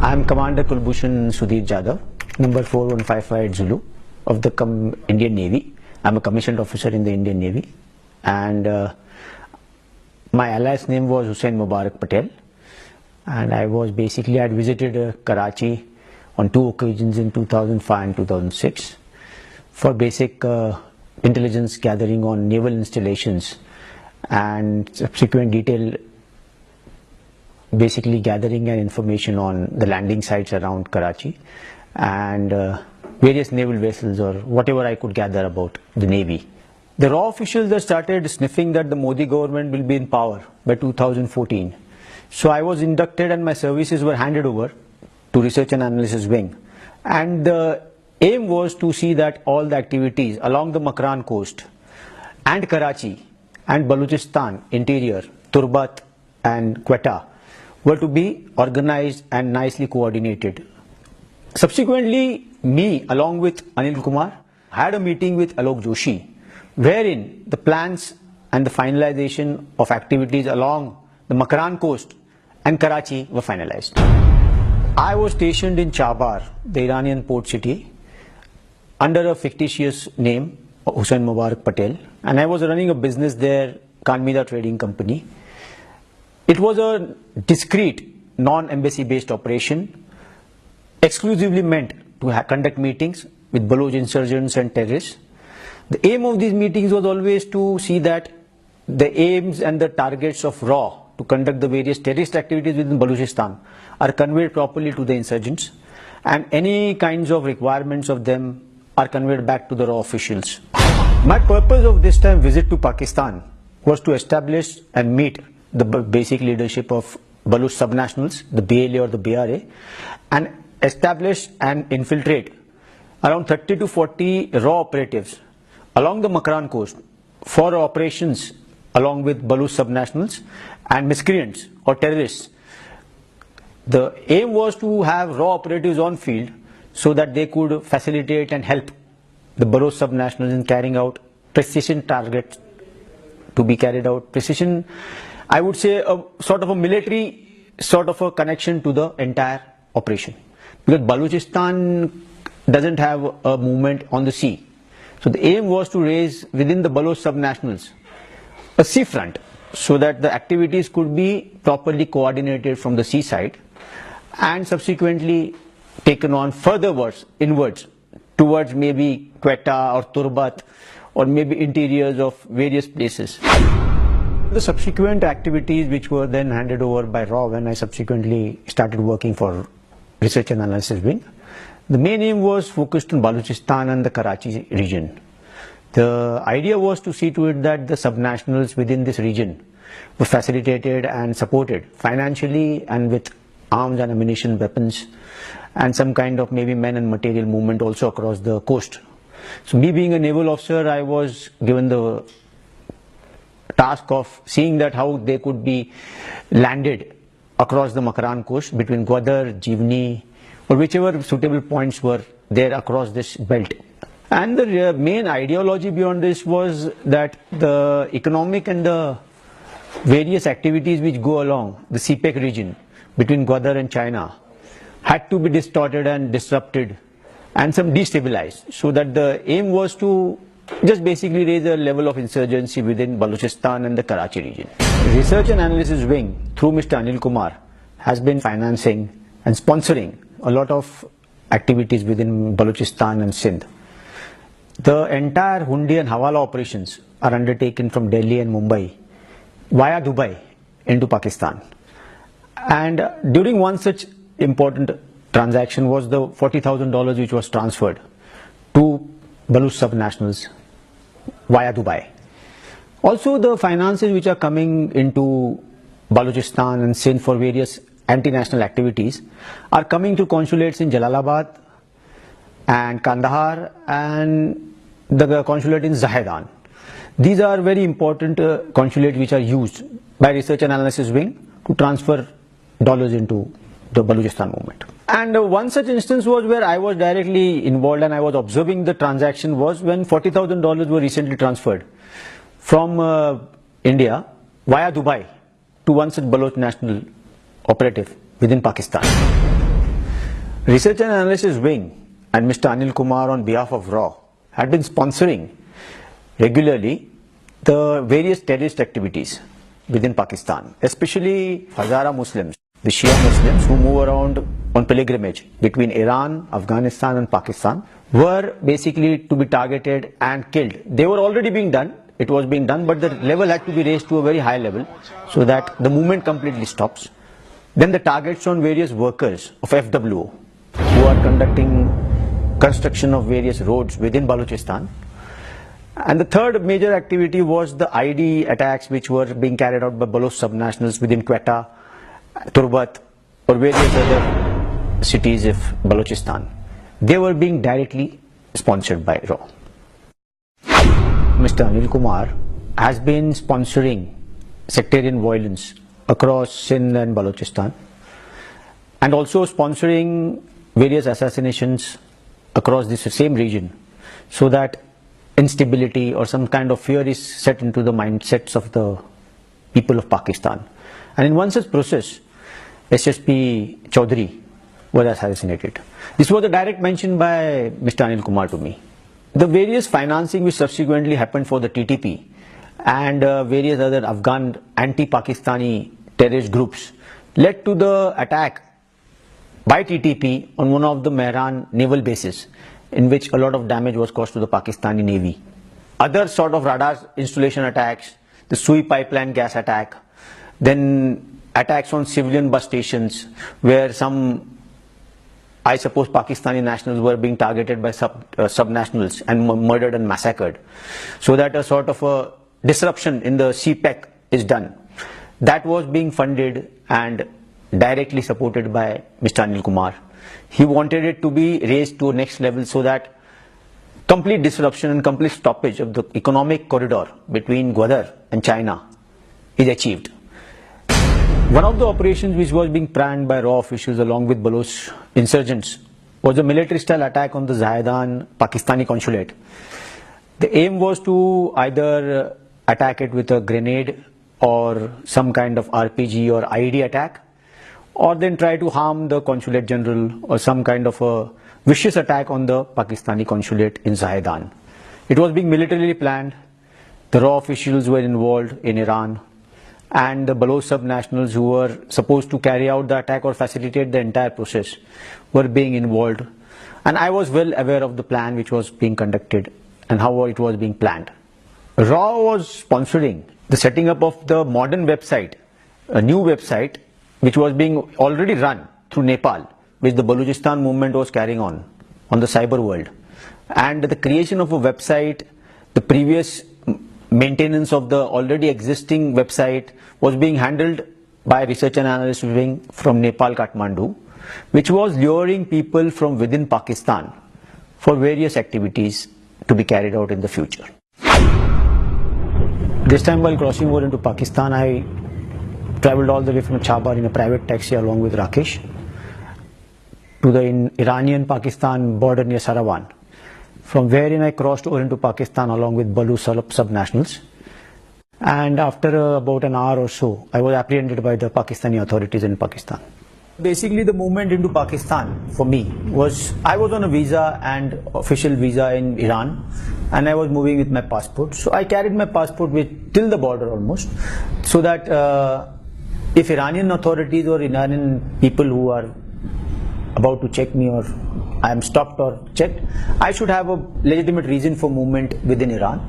I'm Commander Kulbhushan Jadhav, number 4155 Zulu of the Indian Navy. I'm a commissioned officer in the Indian Navy, and my alias name was Hussain Mubarak Patel, and I had visited Karachi on 2 occasions in 2005 and 2006 for basic intelligence gathering on naval installations and subsequent detailed basically gathering and information on the landing sites around Karachi and various naval vessels or whatever I could gather about the Navy. The raw officials that started sniffing that the Modi government will be in power by 2014. So I was inducted and my services were handed over to Research and Analysis Wing. And the aim was to see that all the activities along the Makran coast and Karachi and Balochistan interior, Turbat and Quetta were to be organized and nicely coordinated. Subsequently, me along with Anil Kumar had a meeting with Alok Joshi, wherein the plans and the finalization of activities along the Makran coast and Karachi were finalized. I was stationed in Chabar, the Iranian port city, under a fictitious name, Hussain Mubarak Patel, and I was running a business there, Kanmida Trading Company. It was a discreet, non-embassy based operation, exclusively meant to conduct meetings with Baloch insurgents and terrorists. The aim of these meetings was always to see that the aims and the targets of RAW to conduct the various terrorist activities within Balochistan are conveyed properly to the insurgents, and any kinds of requirements of them are conveyed back to the RAW officials. My purpose of this time visit to Pakistan was to establish and meet the basic leadership of Baloch subnationals, the BLA or the BRA, and establish and infiltrate around 30 to 40 RAW operatives along the Makran coast for operations along with Baloch subnationals and miscreants or terrorists. The aim was to have RAW operatives on field so that they could facilitate and help the Baloch subnationals in carrying out precision targets to be carried out. Precision, I would say, a sort of a military sort of a connection to the entire operation, because Balochistan doesn't have a movement on the sea. So the aim was to raise within the Baloch subnationals a sea front so that the activities could be properly coordinated from the seaside and subsequently taken on furtherwards, inwards, towards maybe Quetta or Turbat or maybe interiors of various places. The subsequent activities which were then handed over by RAW when I subsequently started working for Research and Analysis Wing, the main aim was focused on Balochistan and the Karachi region. The idea was to see to it that the subnationals within this region were facilitated and supported financially and with arms and ammunition, weapons, and some kind of maybe men and material movement also across the coast. So me being a naval officer, I was given the task of seeing that how they could be landed across the Makran coast between Gwadar, Jivni, or whichever suitable points were there across this belt. And the main ideology beyond this was that the economic and the various activities which go along the CPEC region between Gwadar and China had to be distorted and disrupted and some destabilized, so that the aim was to just basically raise a level of insurgency within Balochistan and the Karachi region. Research and Analysis Wing through Mr. Anil Kumar has been financing and sponsoring a lot of activities within Balochistan and Sindh. The entire Hundi and Hawala operations are undertaken from Delhi and Mumbai via Dubai into Pakistan. And during one such important transaction was the $40,000 which was transferred to Baloch subnationals via Dubai. Also, the finances which are coming into Balochistan and Sindh for various anti-national activities are coming to consulates in Jalalabad and Kandahar and the consulate in Zahedan. These are very important consulates which are used by Research and Analysis Wing to transfer dollars into the Balochistan movement. And one such instance was where I was directly involved and I was observing the transaction was when $40,000 were recently transferred from India via Dubai to one such Baloch national operative within Pakistan. Research and Analysis Wing and Mr. Anil Kumar on behalf of RAW had been sponsoring regularly the various terrorist activities within Pakistan, especially Hazara Muslims, the Shia Muslims who move around on pilgrimage between Iran, Afghanistan and Pakistan, were basically to be targeted and killed. They were already being done, it was being done, but the level had to be raised to a very high level so that the movement completely stops. Then the targets on various workers of FWO who are conducting construction of various roads within Balochistan. And the third major activity was the ID attacks which were being carried out by Baloch subnationals within Quetta, Turbat or various other cities of Balochistan. They were being directly sponsored by RAW. Mr. Anil Kumar has been sponsoring sectarian violence across Sindh and Balochistan and also sponsoring various assassinations across this same region so that instability or some kind of fear is set into the mindsets of the people of Pakistan. And in one such process, SSP Chaudhary was assassinated. This was a direct mention by Mr. Anil Kumar to me. The various financing which subsequently happened for the TTP and various other Afghan anti-Pakistani terrorist groups led to the attack by TTP on one of the Mehran naval bases, in which a lot of damage was caused to the Pakistani Navy. Other sort of radar installation attacks, the Sui pipeline gas attack, then attacks on civilian bus stations where some, I suppose, Pakistani nationals were being targeted by sub-nationals and murdered and massacred. So that a sort of a disruption in the CPEC is done. That was being funded and directly supported by Mr. Anil Kumar. He wanted it to be raised to a next level so that complete disruption and complete stoppage of the economic corridor between Gwadar and China is achieved. One of the operations which was being planned by RAW officials along with Baloch insurgents was a military-style attack on the Zahedan Pakistani consulate. The aim was to either attack it with a grenade or some kind of RPG or IED attack, or then try to harm the consulate general or some kind of a vicious attack on the Pakistani consulate in Zahedan. It was being militarily planned. The RAW officials were involved in Iran, and the Baloch sub-nationals who were supposed to carry out the attack or facilitate the entire process were being involved. And I was well aware of the plan which was being conducted and how it was being planned. RAW was sponsoring the setting up of the modern website, a new website which was being already run through Nepal, which the Balochistan movement was carrying on the cyber world. And the creation of a website, the previous maintenance of the already existing website was being handled by Research and Analysis Wing from Nepal, Kathmandu, which was luring people from within Pakistan for various activities to be carried out in the future. This time while crossing over into Pakistan, I travelled all the way from Chabar in a private taxi along with Rakesh to the Iranian-Pakistan border near Sarawan, from wherein I crossed over into Pakistan along with Baloch sub-nationals. And after about an hour or so, I was apprehended by the Pakistani authorities in Pakistan. Basically, the movement into Pakistan for me was, I was on a visa and official visa in Iran, and I was moving with my passport. So I carried my passport with till the border almost, so that if Iranian authorities or Iranian people who are about to check me or I am stopped or checked, I should have a legitimate reason for movement within Iran.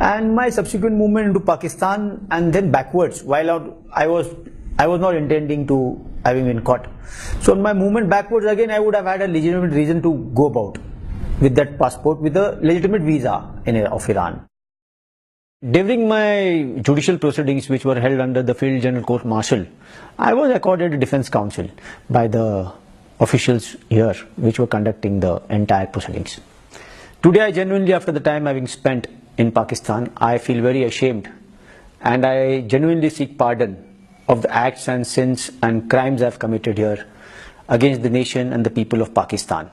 And my subsequent movement into Pakistan and then backwards, while I was not intending to having been caught. So in my movement backwards again, I would have had a legitimate reason to go about with that passport with a legitimate visa of Iran. During my judicial proceedings, which were held under the Field General Court Martial, I was accorded a defense counsel by the officials here which were conducting the entire proceedings. Today I genuinely, after the time having spent in Pakistan, I feel very ashamed, and I genuinely seek pardon of the acts and sins and crimes I have committed here against the nation and the people of Pakistan.